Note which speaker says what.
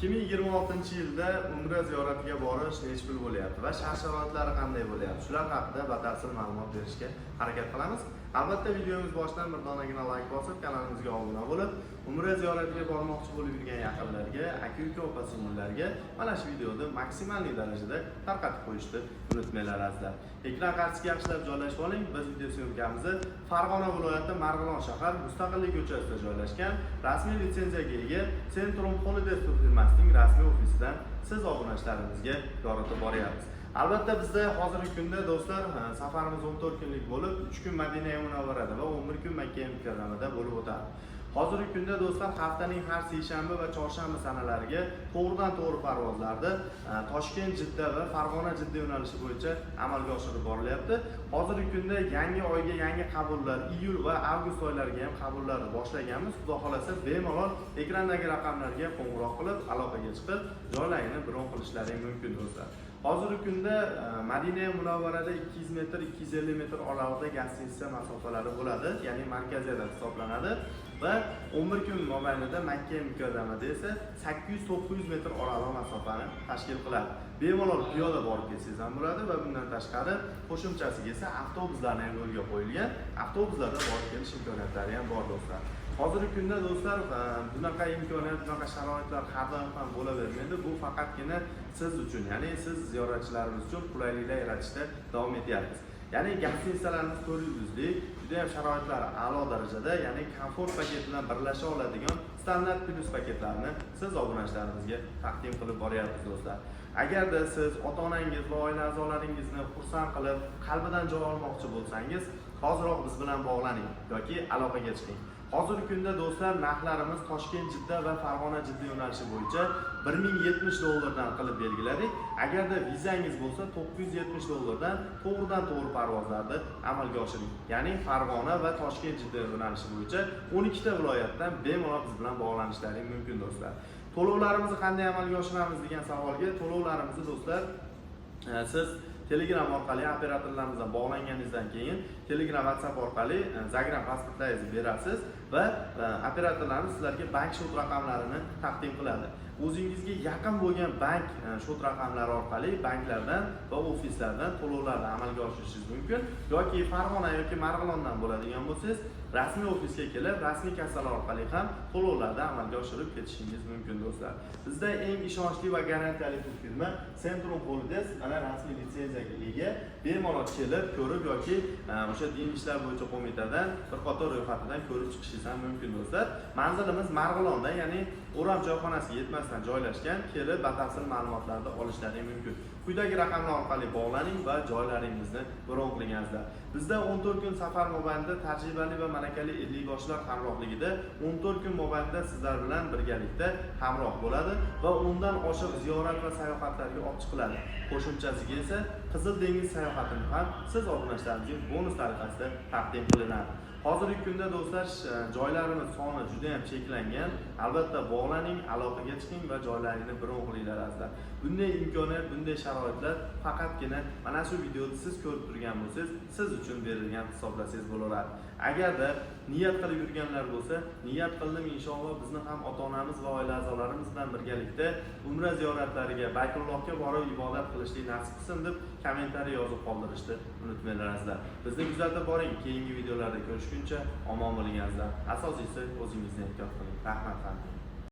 Speaker 1: 2026-yilda Umra ziyoratiga borish necha pul bo'lyapti va shart-sharoitlari qanday bo'lyapti? Shular haqida batafsil ma'lumot berishga harakat qilamiz. Albatta videomiz boshidan bir donagina like bosib, kanalimizga obuna bo'lib, Umra ziyoratiga bormoqchi bo'lib yurgan yaqinlarga, aka-uka, opa-singillarga mana shu videoni maksimal darajada tarqatib qo'yishni unutmanglar azizlar. Ekran qarshisiga yaxshilab joylashib oling. Biz video syomkamizni Farg'ona viloyati Marg'ilon shahar Mustaqillik ko'chasida joylashgan rasmiy litsenziyaga ega Centrum Holidays firmasining rasmiy ofisidan siz obunachalarimizga yoritib boryapmiz. Albatta bizda hozirgi kunda do'stlar safarimiz 14 kunlik bo'lib, 3 kun Madina Munavvarada va 11 kun Makka Mukarramada bo'lib o'tadi. Hozirgi kunda do'stlar haftaning har seshanba va chorshanba sanalariga to'g'ridan-to'g'ri parvozlarda Toshkent, Jidda va Farg'ona Jidda yo'nalishi bo'yicha amalga oshirib borilyapti. Hozirgi kunda yangi oyga yangi qabullar, iyul va avgust oylariga ham qabullarni boshlaganmiz. Xudo xolasa bemalol ekrandagi raqamlarga qo'ng'iroq qilib, aloqaga chiqib, joylarini bron qilishlaring mumkin do'stlar. Hozirgi kunda Madina Munavvarada 200 metr, 250 metr oralig'ida gastinitsiya masofalari bo'ladi, ya'ni markaziyada hisoblanadi va 11 kun mobaynida Makka Mukarramada esa 800-900 metr oraliq masofani tashkil qiladi. Bemalol piyoda borib kelsangiz ham bo'ladi va bundan tashqari qo'shimchasiga esa avtobuslarni ham yo'lga qo'yilgan. Avtobuslarda borib kelish imkoniyatlari ham bor do'stlar. Hozirgi kunda do'stlar bunaqa imkoniyat, bunaqa sharoitlar har doim ham bo'lavermaydi. Bu faqatgina siz uchun, ya'ni siz ziyoratchilarimiz uchun qulayliklar yaratishda davom etyapmiz. Ya'ni gastinitsiyalarimiz 4 yulduzli, juda ham sharoitlari a'lo darajada, ya'ni komfort paketi bilan birlasha oladigan standart plus paketlarni siz obunachalarimizga taqdim qilib boryapmiz do'stlar. Agarda siz ota-onangiz va oila a'zolaringizni xursand qilib, qalbidan joy olmoqchi bo'lsangiz, hoziroq biz bilan bog'laning yoki aloqaga chiqing. Hozirgi kunda do'stlar narxlarimiz Toshkent, Jidda va Farg'ona Jidda yo'nalishi bo'yicha 1070 dollardan qilib belgiladik. Agarda vizangiz bo'lsa 970 dollardan to'g'ridan-to'g'ri parvozlarni amalga oshiring. Ya'ni Farg'ona va Toshkent Jidda yo'nalishi bo'yicha 12 ta viloyatdan bemalol biz bilan bog'lanishlaring mumkin do'stlar. To'lovlarimizni qanday amalga oshiramiz degan savolga, to'lovlarimizni do'stlar siz Telegram orqali operatorlarimizdan bog'langaningizdan keyin Telegram, WhatsApp orqali Zagram pasportlaringizni berasiz va operatorlarimiz sizlarga bank shot raqamlarini taqdim qiladi. O'zingizga yaqin bo'lgan bank shot raqamlari orqali banklardan va ofislardan to'lovlarni amalga oshirishingiz mumkin yoki Farg'ona yoki Marg'ilondan bo'ladigan bo'lsangiz, rasmiy ofisga kelib, rasmiy kassalar orqali ham to'lovlarni amalga oshirib ketishingiz mumkin do'stlar. Bizda eng ishonchli va garantiyali firma Centrum Holidays ana rasmiy litsenziyaga ega. Bemalol kelib, ko'rib yoki o'sha din ishlar bo'yicha qo'mitadan bir qator ro'yxatidan ko'rib chiqishingiz ham mumkin do'stlar. Manzilimiz Marg'ilonda, ya'ni O'ram joyxonasiga yetmasdan joylashgan. Kelib batafsil ma'lumotlarni olishlaring mumkin. Quyidagi raqamlar orqali bog'laning va joylaringizni bron qilingizlar. Bizda 14 kun safar mobaynida tajribali va malakali 50 yoshlar hamrohligida 14 kun mobaynida sizlar bilan birgalikda hamroh bo'ladi va undan oshiq ziyorat va sayohatlarga olib chiqiladi. Qo'shimchasiga esa Qizil dengiz sayohatini ham siz obunachalaringizga bonus tariqasida taqdim qilinadi. Hozirgi kunda do'stlar joylarimiz soni juda ham cheklangan. Albatta bog'laning, aloqaga chiqing va joylaringizni bron qilinglar azizlar. Bunday imkoniyat, bunday sharoitlar faqatgina mana shu videoni siz ko'rib turgan bo'lsangiz, siz uchun berilgan hisoblasangiz bo'laveradi. Agarda niyat qilib yurganlar bo'lsa, niyat qildim inshaalloh bizni ham ota-onamiz va oila a'zolarimiz bilan birgalikda Umra ziyoratlariga, Baytullohga borib ibodat qilishni nasib qilsin deb kommentariy yozib qoldirishni unutmanglar azizlar. Bizni kuzatib boring. Keyingi videolarda ko'rishguncha omon bo'ling azizlar. Asosiysi o'zingizni ehtiyot qiling. Rahmat.